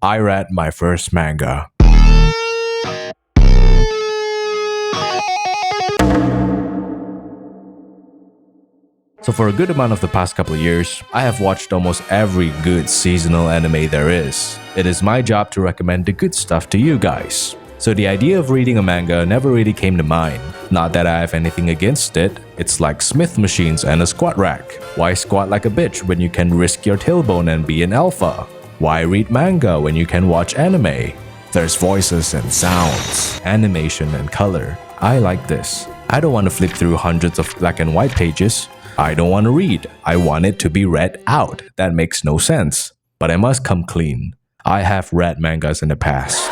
I read my first manga. So for a good amount of the past couple of years, I have watched almost every good seasonal anime there is. It is my job to recommend the good stuff to you guys. So the idea of reading a manga never really came to mind. Not that I have anything against it, it's like Smith machines and a squat rack. Why squat like a bitch when you can risk your tailbone and be an alpha? Why read manga when you can watch anime? There's voices and sounds, animation and color. I like this. I don't want to flip through hundreds of black and white pages. I don't want to read. I want it to be read out. That makes no sense. But I must come clean. I have read mangas in the past.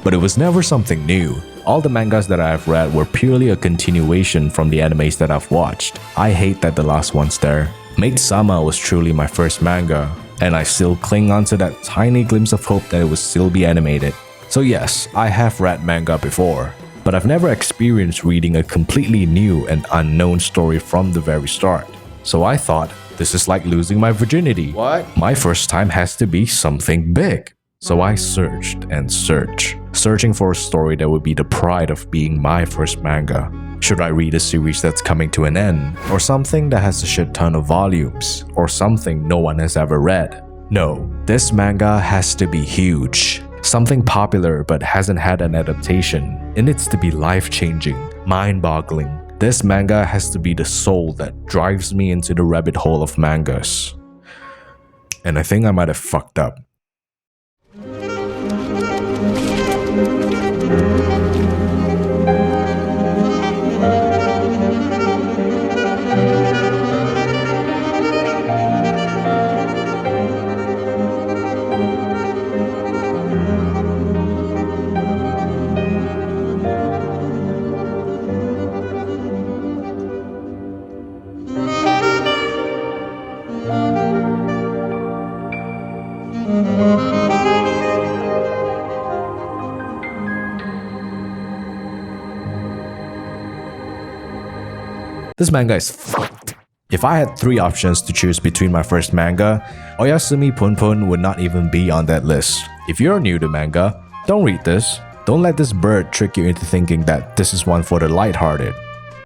But it was never something new. All the mangas that I have read were purely a continuation from the animes that I've watched. I hate that the last one's there. Maid-sama was truly my first manga, and I still cling onto that tiny glimpse of hope that it would still be animated. So yes, I have read manga before, but I've never experienced reading a completely new and unknown story from the very start. So I thought, this is like losing my virginity. What? My first time has to be something big. So I searched and searched, searching for a story that would be the pride of being my first manga. Should I read a series that's coming to an end? Or something that has a shit ton of volumes? Or something no one has ever read? No, this manga has to be huge. Something popular but hasn't had an adaptation. It needs to be life-changing, mind-boggling. This manga has to be the soul that drives me into the rabbit hole of mangas. And I think I might have fucked up. This manga is fucked. If I had 3 options to choose between my first manga, Oyasumi Punpun would not even be on that list. If you're new to manga, don't read this. Don't let this bird trick you into thinking that this is one for the lighthearted.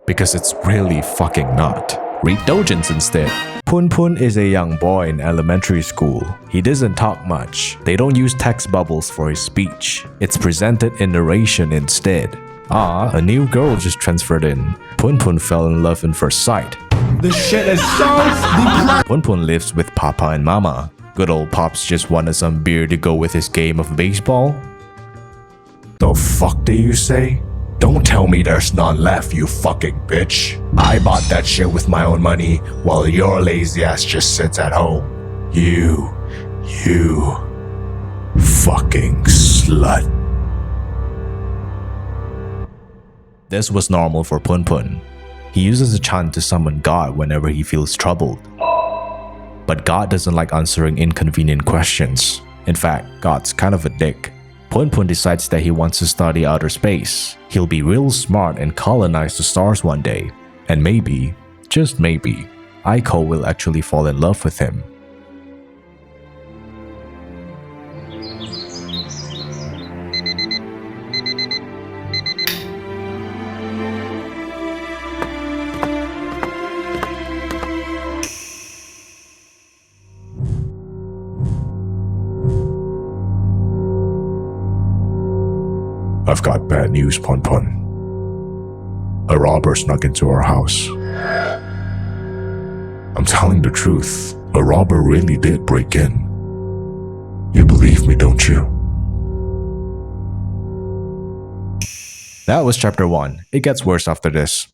Because it's really fucking not. Read doujins instead. Punpun is a young boy in elementary school. He doesn't talk much. They don't use text bubbles for his speech. It's presented in narration instead. A new girl just transferred in. Punpun fell in love in first sight. This shit is so depressing. Punpun lives with Papa and Mama. Good old Pops just wanted some beer to go with his game of baseball. The fuck do you say? Don't tell me there's none left, you fucking bitch. I bought that shit with my own money, while your lazy ass just sits at home. You fucking slut. This was normal for Punpun. He uses a chant to summon God whenever he feels troubled. But God doesn't like answering inconvenient questions. In fact, God's kind of a dick. Punpun decides that he wants to study outer space. He'll be real smart and colonize the stars one day. And maybe, just maybe, Aiko will actually fall in love with him. I've got bad news, Punpun. A robber snuck into our house. I'm telling the truth. A robber really did break in. You believe me, don't you? That was chapter 1. It gets worse after this.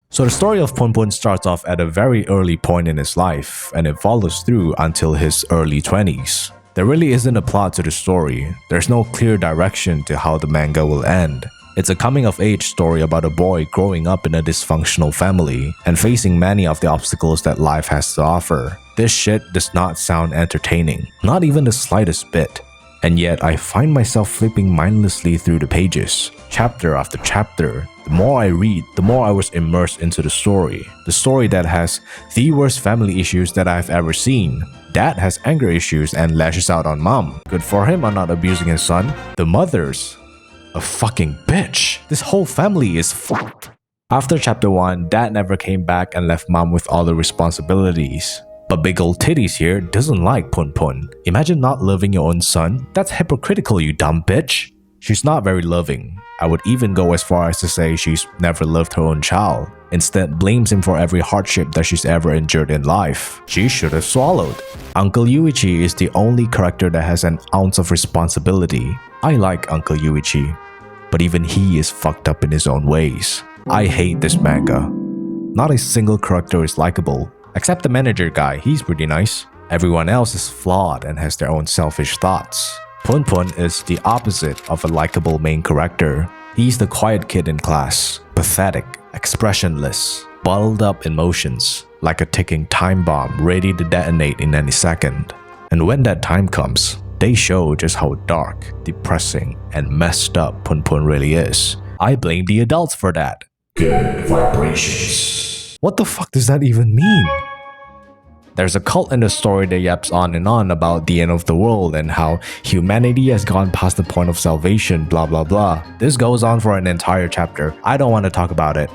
So the story of Punpun starts off at a very early point in his life, and it follows through until his early 20s. There really isn't a plot to the story. There's no clear direction to how the manga will end. It's a coming-of-age story about a boy growing up in a dysfunctional family and facing many of the obstacles that life has to offer. This shit does not sound entertaining, not even the slightest bit. And yet I find myself flipping mindlessly through the pages, chapter after chapter. The more I read, the more I was immersed into the story. The story that has the worst family issues that I've ever seen. Dad has anger issues and lashes out on mom. Good for him on not abusing his son. The mother's a fucking bitch. This whole family is fucked. After chapter 1, Dad never came back and left mom with all the responsibilities. But big old titties here doesn't like Pun Pun. Imagine not loving your own son. That's hypocritical, you dumb bitch. She's not very loving. I would even go as far as to say she's never loved her own child. Instead, blames him for every hardship that she's ever endured in life. She should have swallowed. Uncle Yuichi is the only character that has an ounce of responsibility. I like Uncle Yuichi, but even he is fucked up in his own ways. I hate this manga. Not a single character is likable, except the manager guy, he's pretty nice. Everyone else is flawed and has their own selfish thoughts. Pun Pun is the opposite of a likable main character. He's the quiet kid in class, pathetic, expressionless, bottled up emotions, like a ticking time bomb ready to detonate in any second. And when that time comes, they show just how dark, depressing, and messed up Pun Pun really is. I blame the adults for that. Good vibrations. What the fuck does that even mean? There's a cult in the story that yaps on and on about the end of the world and how humanity has gone past the point of salvation, blah blah blah. This goes on for an entire chapter. I don't want to talk about it.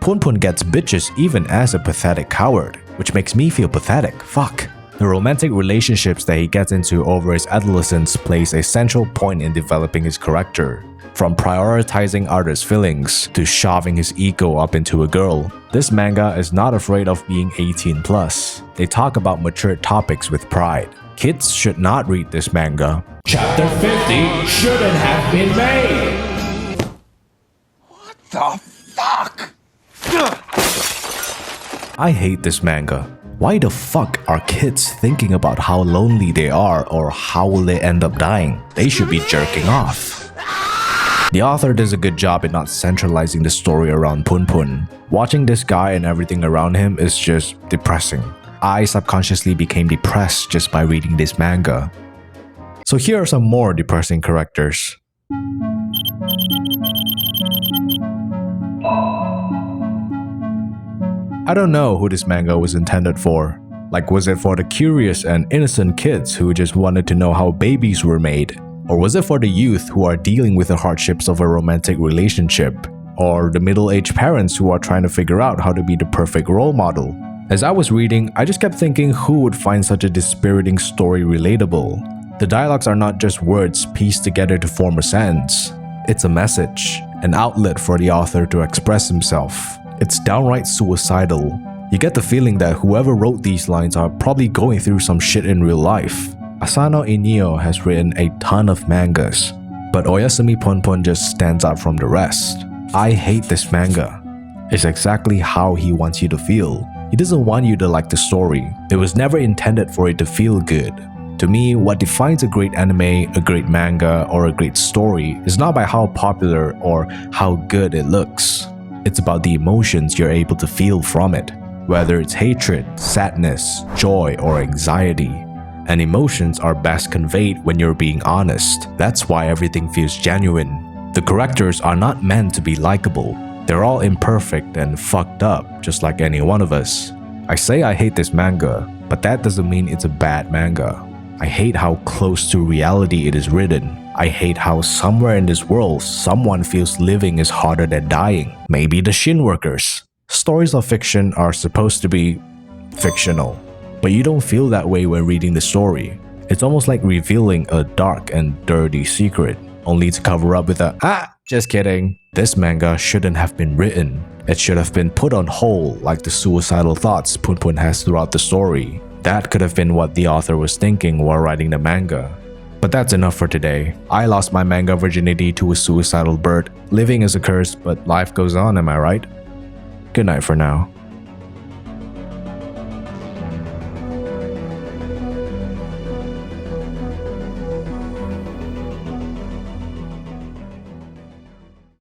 Pun Pun gets bitches even as a pathetic coward, which makes me feel pathetic. Fuck. The romantic relationships that he gets into over his adolescence plays a central point in developing his character. From prioritizing others' feelings to shoving his ego up into a girl, this manga is not afraid of being 18+. They talk about mature topics with pride. Kids should not read this manga. Chapter 50 shouldn't have been made. What the fuck? I hate this manga. Why the fuck are kids thinking about how lonely they are or how will they end up dying? They should be jerking off. The author does a good job in not centralizing the story around Pun Pun. Watching this guy and everything around him is just depressing. I subconsciously became depressed just by reading this manga. So here are some more depressing characters. I don't know who this manga was intended for. Like, was it for the curious and innocent kids who just wanted to know how babies were made? Or was it for the youth who are dealing with the hardships of a romantic relationship? Or the middle-aged parents who are trying to figure out how to be the perfect role model? As I was reading, I just kept thinking who would find such a dispiriting story relatable. The dialogues are not just words pieced together to form a sentence. It's a message, an outlet for the author to express himself. It's downright suicidal. You get the feeling that whoever wrote these lines are probably going through some shit in real life. Asano Inio has written a ton of mangas, but Oyasumi Pun Pun just stands out from the rest. I hate this manga. It's exactly how he wants you to feel. He doesn't want you to like the story. It was never intended for it to feel good. To me, what defines a great anime, a great manga, or a great story is not by how popular or how good it looks. It's about the emotions you're able to feel from it, whether it's hatred, sadness, joy, or anxiety. And emotions are best conveyed when you're being honest. That's why everything feels genuine. The characters are not meant to be likable. They're all imperfect and fucked up, just like any one of us. I say I hate this manga, but that doesn't mean it's a bad manga. I hate how close to reality it is written. I hate how somewhere in this world, someone feels living is harder than dying. Maybe the Shin workers. Stories of fiction are supposed to be fictional. But you don't feel that way when reading the story. It's almost like revealing a dark and dirty secret, only to cover up with a just kidding. This manga shouldn't have been written. It should have been put on hold like the suicidal thoughts Pun Pun has throughout the story. That could have been what the author was thinking while writing the manga. But that's enough for today. I lost my manga virginity to a suicidal bird. Living is a curse, but life goes on, am I right? Good night for now.